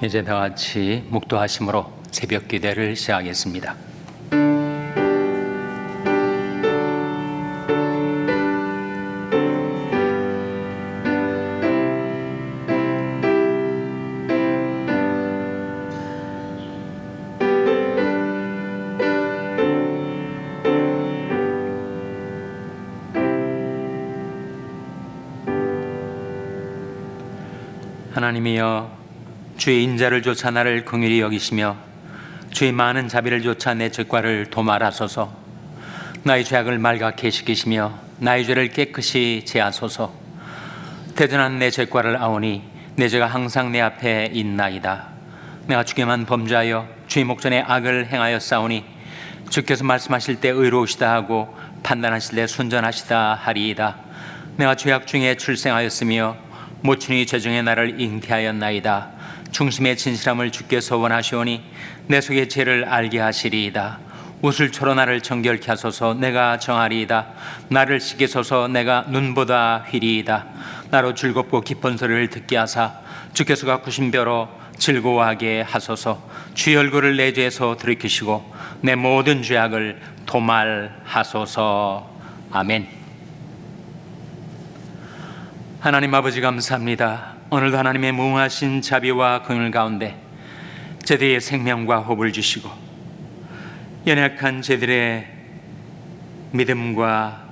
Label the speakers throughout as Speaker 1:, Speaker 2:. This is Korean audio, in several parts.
Speaker 1: 이제 다 같이 묵도하심으로 새벽 기도를 시작하겠습니다. 하나님이여, 주의 인자를 조차 나를 긍휼히 여기시며 주의 많은 자비를 조차 내 죄과를 도말하소서. 나의 죄악을 말갛게 시키시며 나의 죄를 깨끗이 제하소서. 대전한 내 죄과를 아오니 내 죄가 항상 내 앞에 있나이다. 내가 주께만 범죄하여 주의 목전에 악을 행하여 싸우니 주께서 말씀하실 때 의로우시다 하고 판단하실 때 순전하시다 하리이다. 내가 죄악 중에 출생하였으며 모친이 죄 중에 나를 잉태하였나이다. 중심의 진실함을 주께서 원하시오니 내 속의 죄를 알게 하시리이다. 우슬초로 나를 정결케 하소서. 내가 정하리이다. 나를 씻기소서. 내가 눈보다 휘리이다. 나로 즐겁고 깊은 소리를 듣게 하사 주께서 가꾸신 벼로 즐거워하게 하소서. 주의 얼굴을 내 죄에서 들이키시고 내 모든 죄악을 도말하소서. 아멘. 하나님 아버지, 감사합니다. 오늘도 하나님의 무궁하신 자비와 긍휼 가운데 저희의 생명과 호흡을 주시고 연약한 저희들의 믿음과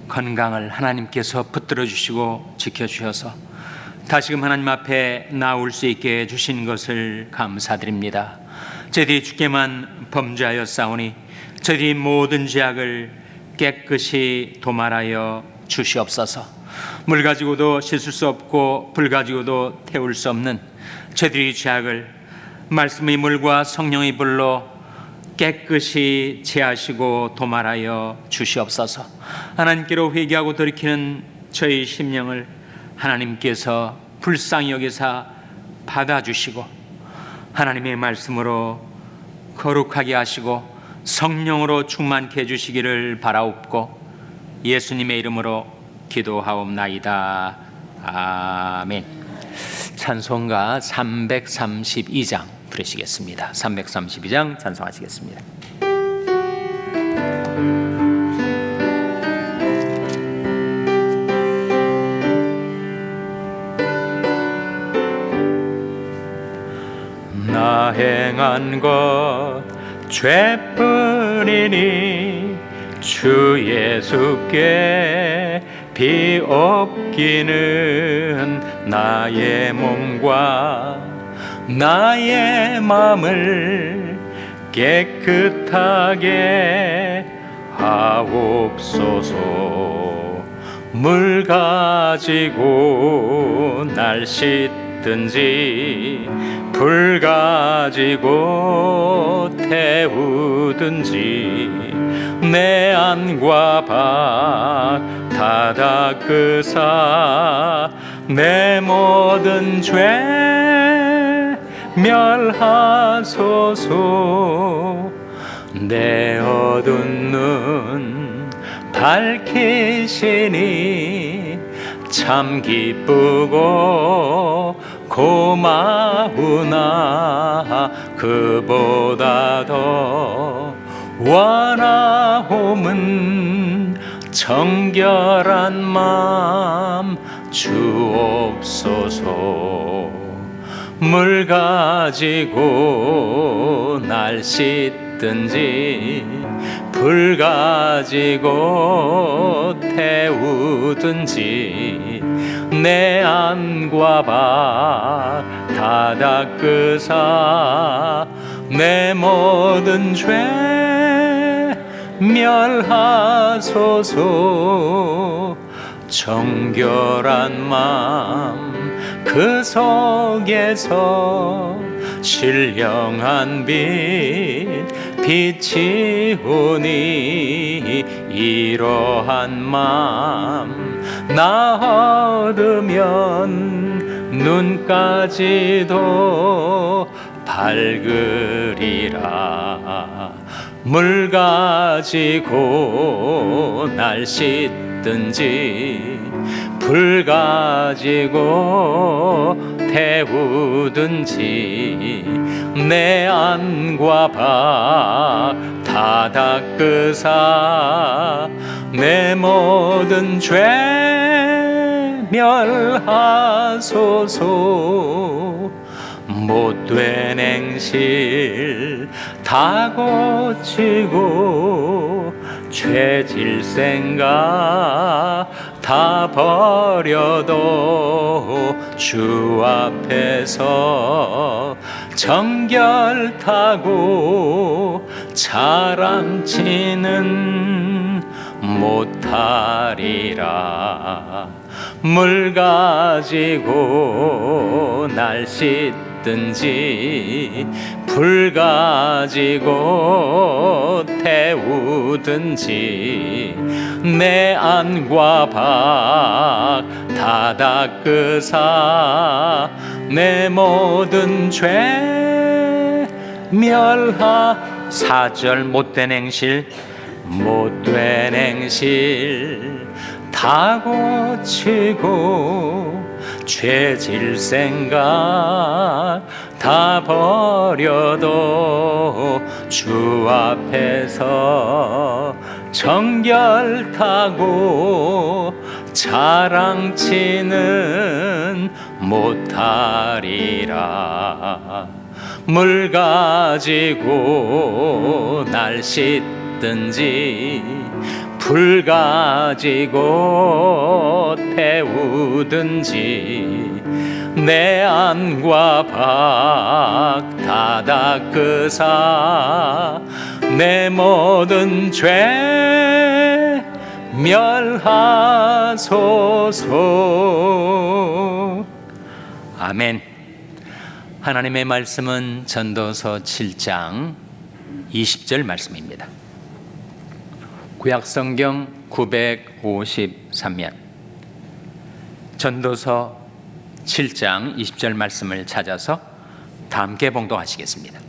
Speaker 1: 건강을 하나님께서 붙들어 주시고 지켜주셔서 다시금 하나님 앞에 나올 수 있게 주신 것을 감사드립니다. 저희들이 주께만 범죄하여 싸우니 저희들이 모든 죄악을 깨끗이 도말하여 주시옵소서. 물 가지고도 씻을 수 없고 불 가지고도 태울 수 없는 저희들의 죄악을 말씀의 물과 성령의 불로 깨끗이 제하시고 도말하여 주시옵소서. 하나님께로 회개하고 돌이키는 저희 심령을 하나님께서 불쌍히 여기사 받아주시고 하나님의 말씀으로 거룩하게 하시고 성령으로 충만케 해주시기를 바라옵고 예수님의 이름으로 기도하옵나이다. 아멘. 찬송가 332장 부르시겠습니다. 332장 찬송하시겠습니다. 나 행한 것 죄뿐이니 주 예수께 비옵기는 나의 몸과 나의 마음을 깨끗하게 하옵소서. 물 가지고 날 씻든지 불 가지고 태우든지 내 안과 밖 다 닦으사 내 모든 죄 멸하소서. 내 어두운 눈 밝히시니 참 기쁘고 고마우나 그보다 더 원하옵은 정결한 마음 주옵소서. 물 가지고 날 씻든지 불 가지고 태우든지 내 안과 밖 다 닦으사 내 모든 죄 멸하소서. 정결한 마음 그 속에서 신령한 빛 빛이 오니 이러한 마음 나 얻으면 눈까지도 밝으리라. 물 가지고 날 씻든지 불 가지고 태우든지 내 안과 박 다 닦으사 내 모든 죄 멸하소서. 못된 행실 다 고치고 죄질 생각 다 버려도 주 앞에서 정결타고 자랑치는 못하리라. 물 가지고 날 씻든지 불 가지고 태우든지 내 안과 박 다 닦으사 내 모든 죄 멸하. 4절 못된 행실 다 고치고 죄질 생각 다 버려도 주 앞에서 정결타고 자랑치는 못하리라. 물 가지고 날 씻든지 불 가지고 태우든지 내 안과 박 다 닦으사 내 모든 죄 멸하소서. 아멘. 하나님의 말씀은 전도서 7장 20절 말씀입니다. 구약성경 953면 전도서 7장 20절 말씀을 찾아서 다 함께 봉독하시겠습니다.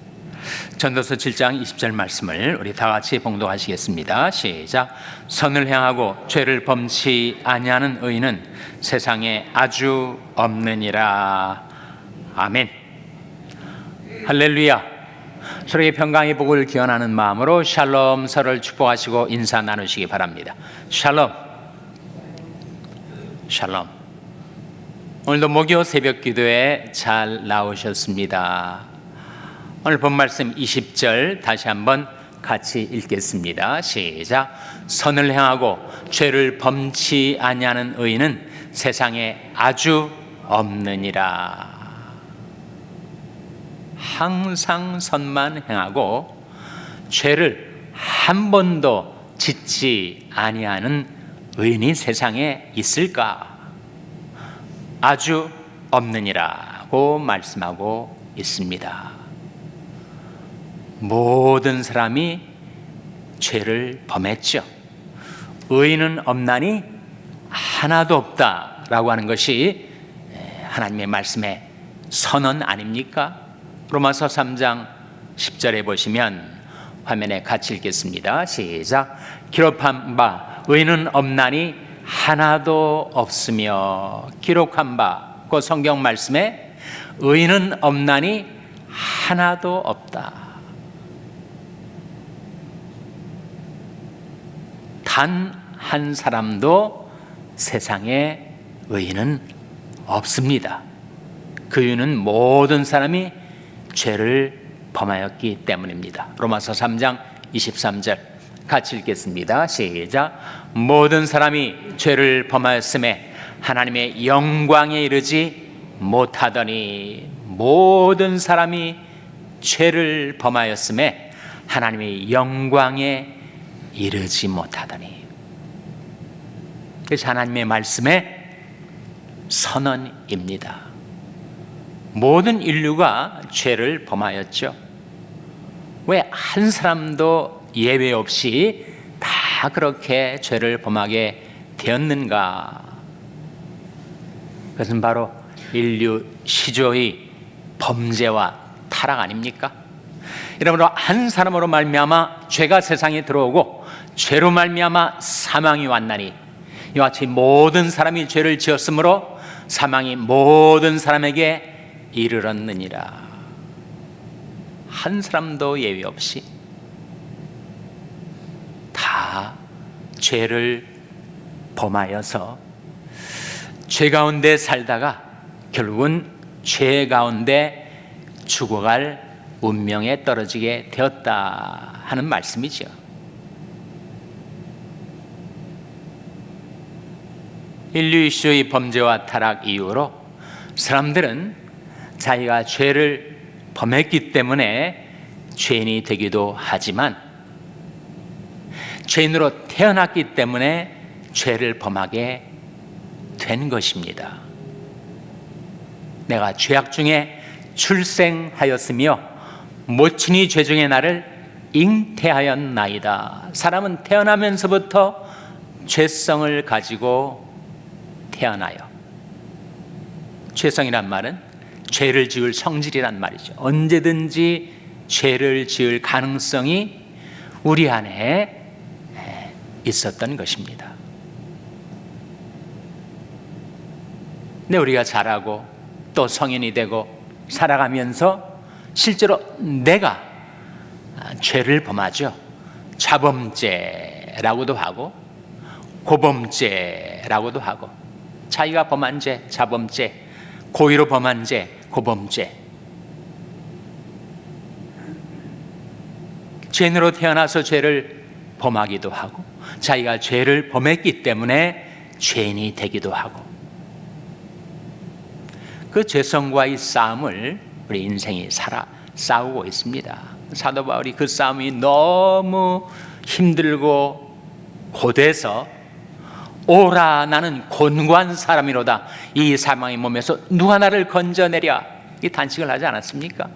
Speaker 1: 전도서 7장 20절 말씀을 우리 다 같이 봉독하시겠습니다. 시작. 선을 행하고 죄를 범치 아니하는 의인은 세상에 아주 없느니라. 아멘. 할렐루야. 서로의 평강의 복을 기원하는 마음으로 샬롬 서로를 축복하시고 인사 나누시기 바랍니다. 샬롬. 샬롬. 오늘도 목요 새벽 기도에 잘 나오셨습니다. 오늘 본 말씀 20절 다시 한번 같이 읽겠습니다. 시작. 선을 행하고 죄를 범치 아니하는 의인은 세상에 아주 없느니라. 항상 선만 행하고 죄를 한 번도 짓지 아니하는 의인이 세상에 있을까? 아주 없느니라고 말씀하고 있습니다. 모든 사람이 죄를 범했죠. 의인은 없나니 하나도 없다라고 하는 것이 하나님의 말씀의 선언 아닙니까? 로마서 3장 10절에 보시면 화면에 같이 읽겠습니다. 시작. 기록한 바 의인은 없나니 하나도 없으며. 기록한 바 그 성경 말씀에 의인은 없나니 하나도 없다. 단 한 사람도 세상에 의인은 없습니다. 그 이유는 모든 사람이 죄를 범하였기 때문입니다. 로마서 3장 23절 같이 읽겠습니다. 시작. 모든 사람이 죄를 범하였음에 하나님의 영광에 이르지 못하더니. 모든 사람이 죄를 범하였음에 하나님의 영광에 이르지 못하더니. 그래서 하나님의 말씀의 선언입니다. 모든 인류가 죄를 범하였죠. 왜 한 사람도 예외 없이 다 그렇게 죄를 범하게 되었는가? 그것은 바로 인류 시조의 범죄와 타락 아닙니까? 이러므로 한 사람으로 말미암아 죄가 세상에 들어오고 죄로 말미암아 사망이 왔나니 이와 같이 모든 사람이 죄를 지었으므로 사망이 모든 사람에게 이르렀느니라. 한 사람도 예외 없이 다 죄를 범하여서 죄 가운데 살다가 결국은 죄 가운데 죽어갈 운명에 떨어지게 되었다 하는 말씀이죠. 인류 이슈의 범죄와 타락 이후로 사람들은 자기가 죄를 범했기 때문에 죄인이 되기도 하지만 죄인으로 태어났기 때문에 죄를 범하게 된 것입니다. 내가 죄악 중에 출생하였으며 모친이 죄 중에 나를 잉태하였나이다. 사람은 태어나면서부터 죄성을 가지고 태어나요. 죄성이란 말은 죄를 지을 성질이란 말이죠. 언제든지 죄를 지을 가능성이 우리 안에 있었던 것입니다. 근데 우리가 자라고 또 성인이 되고 살아가면서 실제로 내가 죄를 범하죠. 자범죄라고도 하고 고범죄라고도 하고, 자기가 범한 죄 자범죄, 고의로 범한 죄 고범죄. 죄인으로 태어나서 죄를 범하기도 하고 자기가 죄를 범했기 때문에 죄인이 되기도 하고, 그 죄성과의 싸움을 우리 인생이 싸우고 있습니다. 사도 바울이 그 싸움이 너무 힘들고 고돼서 오라 나는 곤고한 사람이로다, 이 사망의 몸에서 누가 나를 건져내랴, 이 단식을 하지 않았습니까?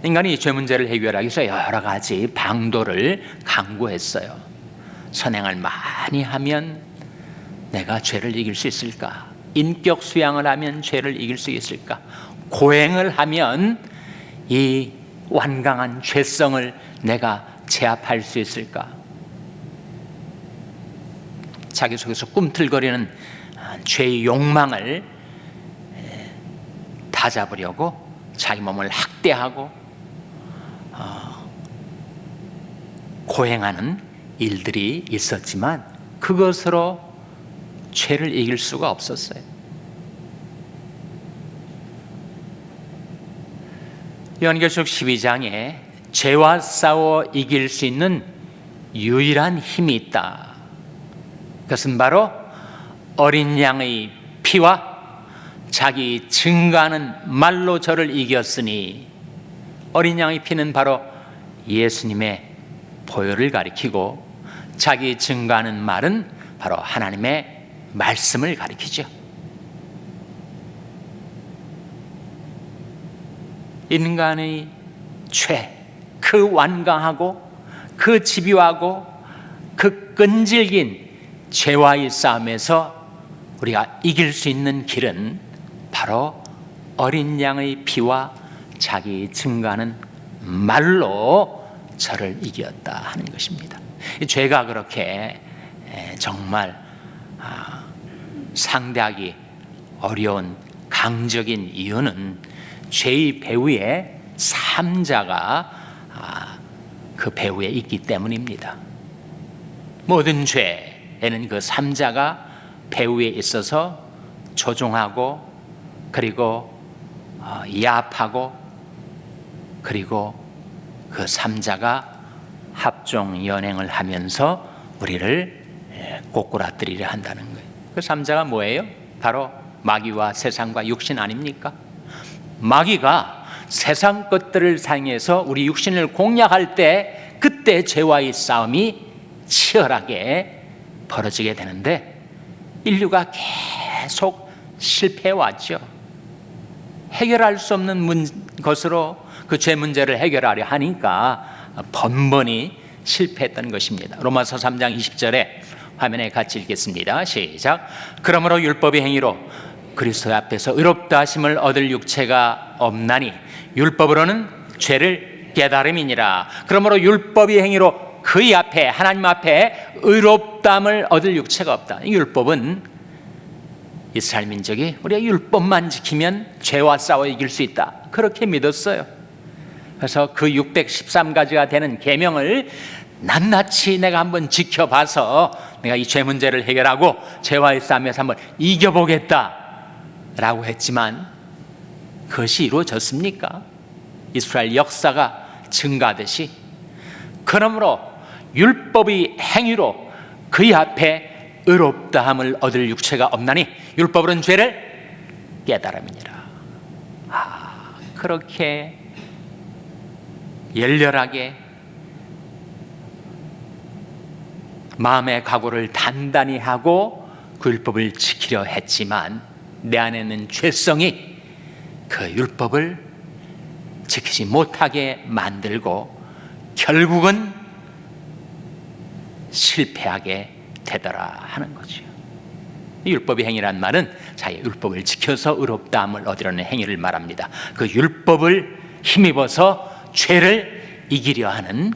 Speaker 1: 인간이 죄 문제를 해결하기 위해서 여러 가지 방도를 강구했어요. 선행을 많이 하면 내가 죄를 이길 수 있을까? 인격 수양을 하면 죄를 이길 수 있을까? 고행을 하면 이 완강한 죄성을 내가 제압할 수 있을까? 자기 속에서 꿈틀거리는 죄의 욕망을 다잡으려고 자기 몸을 학대하고 고행하는 일들이 있었지만 그것으로 죄를 이길 수가 없었어요. 요한계시록 12장에 죄와 싸워 이길 수 있는 유일한 힘이 있다. 그것은 바로 어린 양의 피와 자기 증거하는 말로 저를 이겼으니, 어린 양의 피는 바로 예수님의 보혈을 가리키고 자기 증거하는 말은 바로 하나님의 말씀을 가리키죠. 인간의 죄, 그 완강하고 그 집요하고 그 끈질긴 죄와의 싸움에서 우리가 이길 수 있는 길은 바로 어린 양의 피와 자기 증거하는 말로 저를 이겼다 하는 것입니다. 죄가 그렇게 정말 상대하기 어려운 강적인 이유는 죄의 배후에 삼자가 그 배후에 있기 때문입니다. 모든 죄에는 그 삼자가 배후에 있어서 조종하고 그리고 야합하고 그리고 그 삼자가 합종 연행을 하면서 우리를 꼬꾸라뜨리려 한다는 거예요. 그 삼자가 뭐예요? 바로 마귀와 세상과 육신 아닙니까? 마귀가 세상 것들을 사용해서 우리 육신을 공략할 때 그때 죄와의 싸움이 치열하게 벌어지게 되는데 인류가 계속 실패해왔죠. 해결할 수 없는 것으로 그 죄 문제를 해결하려 하니까 번번이 실패했던 것입니다. 로마서 3장 20절에 화면에 같이 읽겠습니다. 시작. 그러므로 율법의 행위로 그리스도 앞에서 의롭다 하심을 얻을 육체가 없나니 율법으로는 죄를 깨달음이니라. 그러므로 율법의 행위로 그의 앞에, 하나님 앞에 의롭다함을 얻을 육체가 없다. 이 율법은 이스라엘 민족이 우리가 율법만 지키면 죄와 싸워 이길 수 있다, 그렇게 믿었어요. 그래서 그 613가지가 되는 계명을 낱낱이 내가 한번 지켜봐서 내가 이 죄 문제를 해결하고 죄와의 싸움에서 한번 이겨보겠다 라고 했지만 그것이 이루어졌습니까? 이스라엘 역사가 증가하듯이. 그러므로 율법의 행위로 그의 앞에 의롭다함을 얻을 육체가 없나니 율법으로는 죄를 깨달음이니라. 그렇게 열렬하게 마음의 각오를 단단히 하고 그 율법을 지키려 했지만 내 안에 있는 죄성이 그 율법을 지키지 못하게 만들고 결국은 실패하게 되더라 하는 거죠. 율법의 행위란 말은 자기 율법을 지켜서 의롭다함을 얻으려는 행위를 말합니다. 그 율법을 힘입어서 죄를 이기려 하는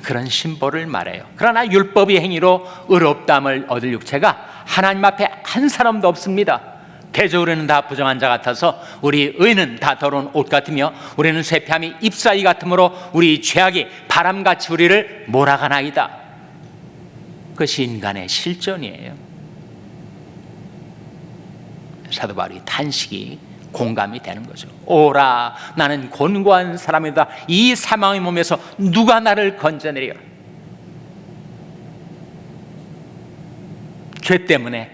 Speaker 1: 그런 심보를 말해요. 그러나 율법의 행위로 의롭다함을 얻을 육체가 하나님 앞에 한 사람도 없습니다. 대저우리는 다 부정한 자 같아서 우리 의는 다 더러운 옷 같으며 우리는 쇠폐함이 잎사귀 같으므로 우리 죄악이 바람같이 우리를 몰아가나이다. 그것이 인간의 실존이에요. 사도 바울이 탄식이 공감이 되는 거죠. 오라, 나는 곤고한 사람이다. 이 사망의 몸에서 누가 나를 건져내리라. 죄 때문에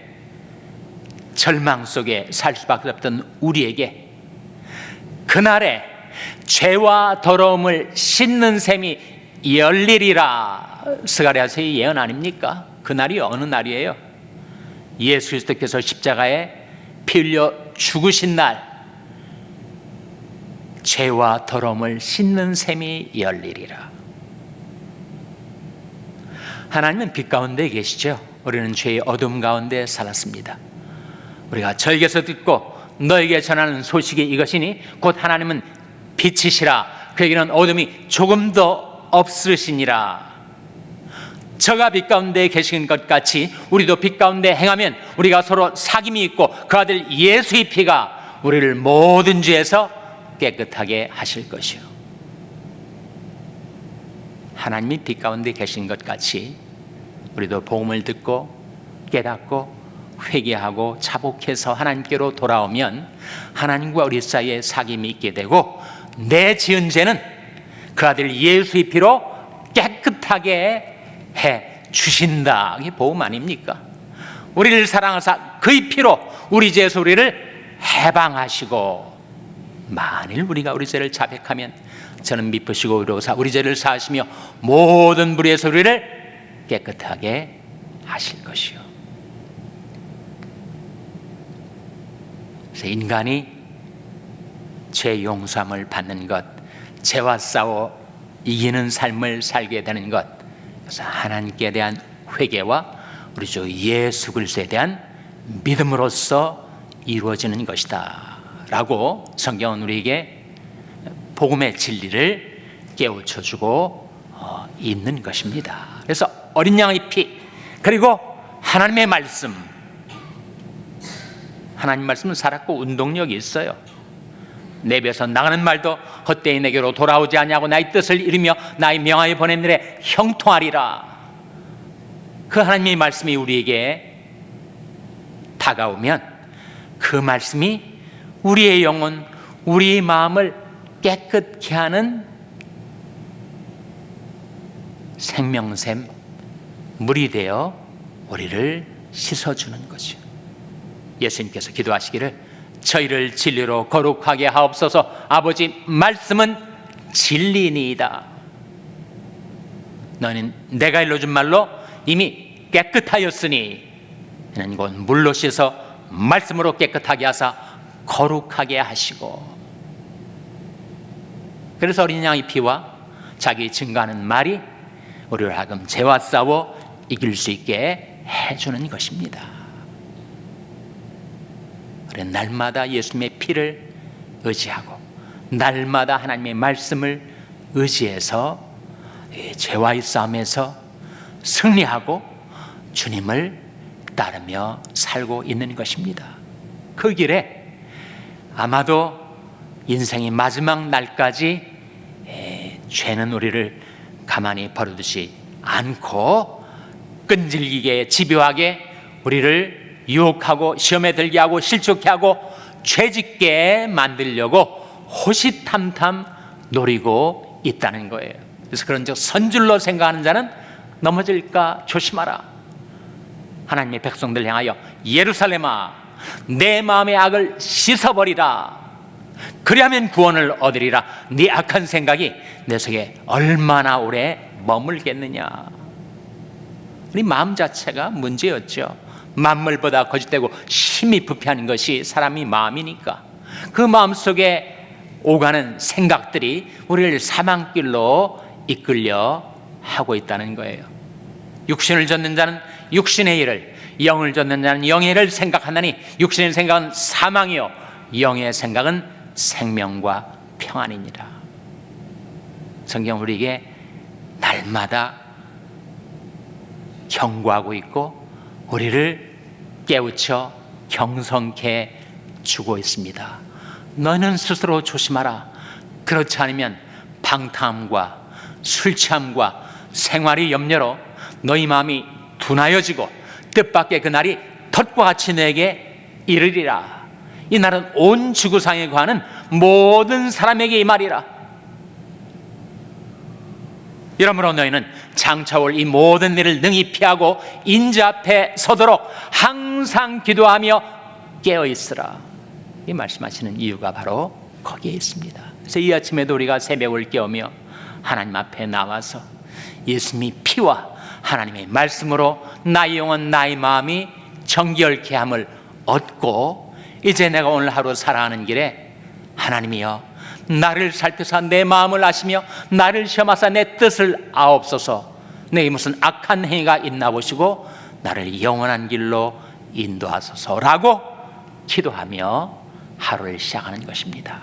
Speaker 1: 절망 속에 살 수밖에 없던 우리에게 그날에 죄와 더러움을 씻는 셈이 열리리라. 스가랴서의 예언 아닙니까? 그날이 어느 날이에요? 예수 그리스도께서 십자가에 피 흘려 죽으신 날, 죄와 더러움을 씻는 셈이 열리리라. 하나님은 빛 가운데 계시죠. 우리는 죄의 어둠 가운데 살았습니다. 우리가 저에게서 듣고 너에게 전하는 소식이 이것이니 곧 하나님은 빛이시라. 그에게는 어둠이 조금도 없으시니라. 저가 빛 가운데 계신 것 같이 우리도 빛 가운데 행하면 우리가 서로 사귐이 있고 그 아들 예수의 피가 우리를 모든 죄에서 깨끗하게 하실 것이요. 하나님이 빛 가운데 계신 것 같이 우리도 복음을 듣고 깨닫고 회개하고 자복해서 하나님께로 돌아오면 하나님과 우리 사이에 사귐이 있게 되고 내 지은 죄는 그 아들 예수의 피로 깨끗하게 해 주신다. 이게 복음 아닙니까? 우리를 사랑하사 그의 피로 우리 죄에서 우리를 해방하시고 만일 우리가 우리 죄를 자백하면 저는 미쁘시고 의로우사 우리 죄를 사하시며 모든 불의에서 우리를 깨끗하게 하실 것이요. 그래서 인간이 죄 용서함을 받는 것, 죄와 싸워 이기는 삶을 살게 되는 것, 그래서 하나님께 대한 회개와 우리 주 예수 그리스도에 대한 믿음으로써 이루어지는 것이다 라고 성경은 우리에게 복음의 진리를 깨우쳐주고 있는 것입니다. 그래서 어린 양의 피 그리고 하나님의 말씀, 하나님 말씀은 살았고 운동력이 있어요. 내 입에서 나가는 말도 헛되이 내게로 돌아오지 아니하고 나의 뜻을 이루며 나의 명하여 보낸 일에 형통하리라. 그 하나님의 말씀이 우리에게 다가오면 그 말씀이 우리의 영혼, 우리의 마음을 깨끗게 하는 생명샘 물이 되어 우리를 씻어주는 거죠. 예수님께서 기도하시기를 저희를 진리로 거룩하게 하옵소서. 아버지 말씀은 진리니이다. 너는 내가 일러준 말로 이미 깨끗하였으니 이는 곧 물로 씻어 말씀으로 깨끗하게 하사 거룩하게 하시고. 그래서 어린 양의 피와 자기 증거하는 말이 우리를 하여금 죄와 싸워 이길 수 있게 해주는 것입니다. 우리는 날마다 예수님의 피를 의지하고 날마다 하나님의 말씀을 의지해서 이 죄와의 싸움에서 승리하고 주님을 따르며 살고 있는 것입니다. 그 길에 아마도 인생의 마지막 날까지 죄는 우리를 가만히 버려두지 않고 끈질기게 집요하게 우리를 유혹하고 시험에 들게 하고 실족케 하고 죄짓게 만들려고 호시탐탐 노리고 있다는 거예요. 그래서 그런 즉 선줄로 생각하는 자는 넘어질까 조심하라. 하나님의 백성들 향하여 예루살렘아 내 마음의 악을 씻어버리라. 그리하면 구원을 얻으리라. 네 악한 생각이 내 속에 얼마나 오래 머물겠느냐. 우리 마음 자체가 문제였죠. 만물보다 거짓되고 심히 부패하는 것이 사람의 마음이니까 그 마음속에 오가는 생각들이 우리를 사망길로 이끌려 하고 있다는 거예요. 육신을 좇는 자는 육신의 일을, 영을 좇는 자는 영의 일을 생각하나니 육신의 생각은 사망이요 영의 생각은 생명과 평안이니라. 성경 우리에게 날마다 경고하고 있고 우리를 깨우쳐 경성케 주고 있습니다. 너는 스스로 조심하라. 그렇지 않으면 방탕함과 술 취함과 생활의 염려로 너희 마음이 둔하여지고 뜻밖의 그 날이 덫과 같이 내게 이르리라. 이 날은 온 지구상에 거하는 모든 사람에게 이 말이라. 이러므로 너희는 장차올 이 모든 일을 능히 피하고 인자 앞에 서도록 항상 기도하며 깨어있으라. 이 말씀하시는 이유가 바로 거기에 있습니다. 그래서 이 아침에도 우리가 새벽을 깨우며 하나님 앞에 나와서 예수님의 피와 하나님의 말씀으로 나의 영혼 나의 마음이 정결케 함을 얻고 이제 내가 오늘 하루 살아가는 길에 하나님이여 나를 살펴서 내 마음을 아시며 나를 시험하사 내 뜻을 아옵소서. 내게 무슨 악한 행위가 있나 보시고 나를 영원한 길로 인도하소서라고 기도하며 하루를 시작하는 것입니다.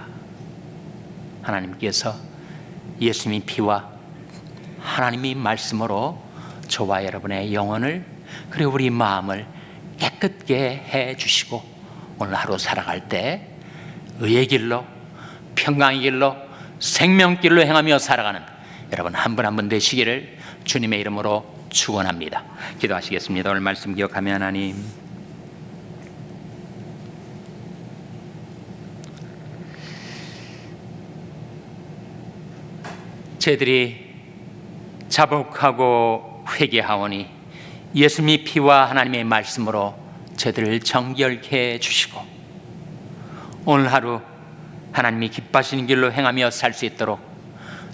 Speaker 1: 하나님께서 예수님의 피와 하나님의 말씀으로 저와 여러분의 영혼을 그리고 우리 마음을 깨끗게 해주시고 오늘 하루 살아갈 때 의의 길로 평강의 길로 생명길로 행하며 살아가는 여러분 한 분 한 분 되시기를 주님의 이름으로 축원합니다. 기도하시겠습니다. 오늘 말씀 기억하며 하나님 저희들이 자복하고 회개하오니 예수님의 피와 하나님의 말씀으로 저희들을 정결케 해주시고 오늘 하루 하나님이 기뻐하시는 길로 행하며 살 수 있도록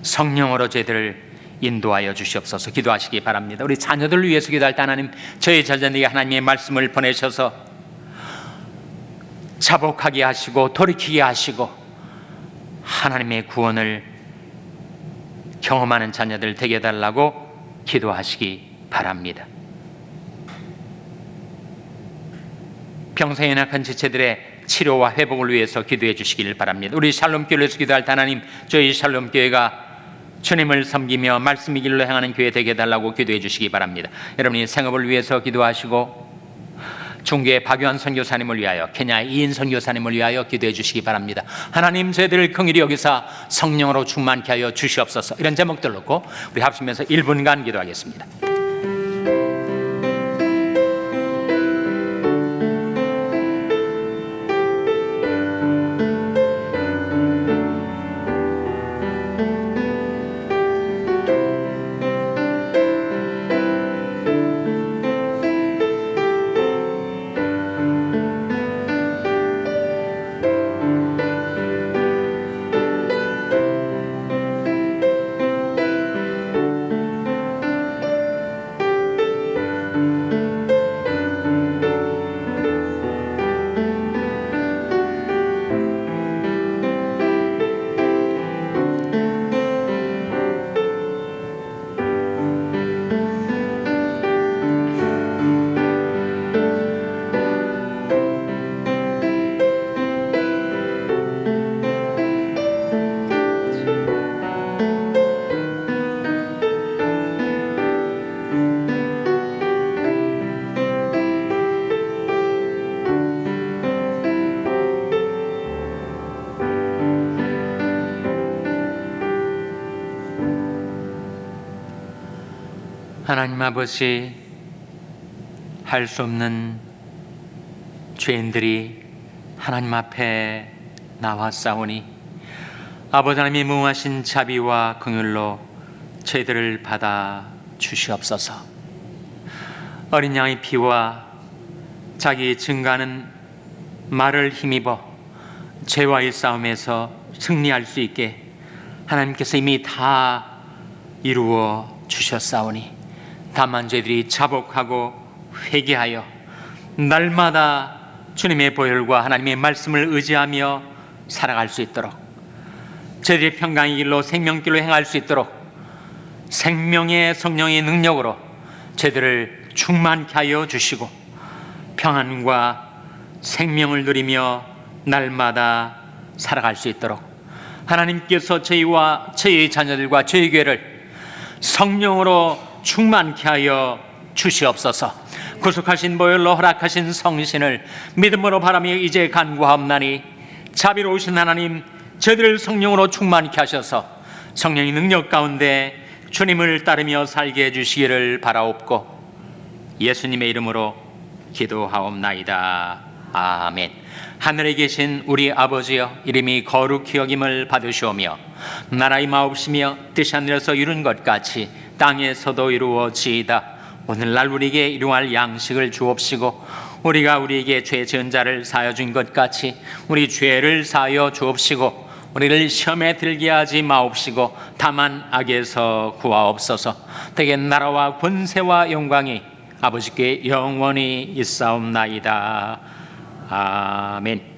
Speaker 1: 성령으로 저희들을 인도하여 주시옵소서. 기도하시기 바랍니다. 우리 자녀들을 위해서 기도할 때 하나님 저희 자녀에게 하나님의 말씀을 보내셔서 자복하게 하시고 돌이키게 하시고 하나님의 구원을 경험하는 자녀들 되게 해달라고 기도하시기 바랍니다. 병상에 연약한 지체들의 치료와 회복을 위해서 기도해 주시길 바랍니다. 우리 샬롬교회에서 기도할 때 하나님 저희 샬롬교회가 주님을 섬기며 말씀의 길로 행하는 교회 되게 해달라고 기도해 주시기 바랍니다. 여러분이 생업을 위해서 기도하시고 중계의 박유한 선교사님을 위하여 케냐의 이인 선교사님을 위하여 기도해 주시기 바랍니다. 하나님 저희들을 긍휼히 여기사 성령으로 충만케 하여 주시옵소서. 이런 제목들 놓고 우리 합심해서 1분간 기도하겠습니다. 하나님 아버지, 할 수 없는 죄인들이 하나님 앞에 나왔사오니 아버지 하나님의 무하신 자비와 긍휼로 저희들을 받아 주시옵소서. 어린 양의 피와 자기 증가하는 말을 힘입어 죄와의 싸움에서 승리할 수 있게 하나님께서 이미 다 이루어 주셨사오니 다만 저희들이 자복하고 회개하여 날마다 주님의 보혈과 하나님의 말씀을 의지하며 살아갈 수 있도록, 저희들이 평강의 길로 생명길로 행할 수 있도록 생명의 성령의 능력으로 저희들을 충만케 하여 주시고 평안과 생명을 누리며 날마다 살아갈 수 있도록 하나님께서 저희와 저희의 자녀들과 저희 교회를 성령으로 충만케 하여 주시옵소서. 구속하신 보혈로 허락하신 성신을 믿음으로 바라며 이제 간구하옵나니 자비로우신 하나님, 저희들을 성령으로 충만케 하셔서 성령의 능력 가운데 주님을 따르며 살게 해주시기를 바라옵고 예수님의 이름으로 기도하옵나이다. 아멘. 하늘에 계신 우리 아버지여, 이름이 거룩히 여김을 받으시오며 나라의 마옵시며 뜻이 하늘에서 이룬 것 같이 땅에서도 이루어지이다. 오늘날 우리에게 일용할 양식을 주옵시고 우리가 우리에게 죄 지은 자를 사하여 준 것 같이 우리 죄를 사하여 주옵시고 우리를 시험에 들게 하지 마옵시고 다만 악에서 구하옵소서. 대개 나라와 권세와 영광이 아버지께 영원히 있사옵나이다. 아멘.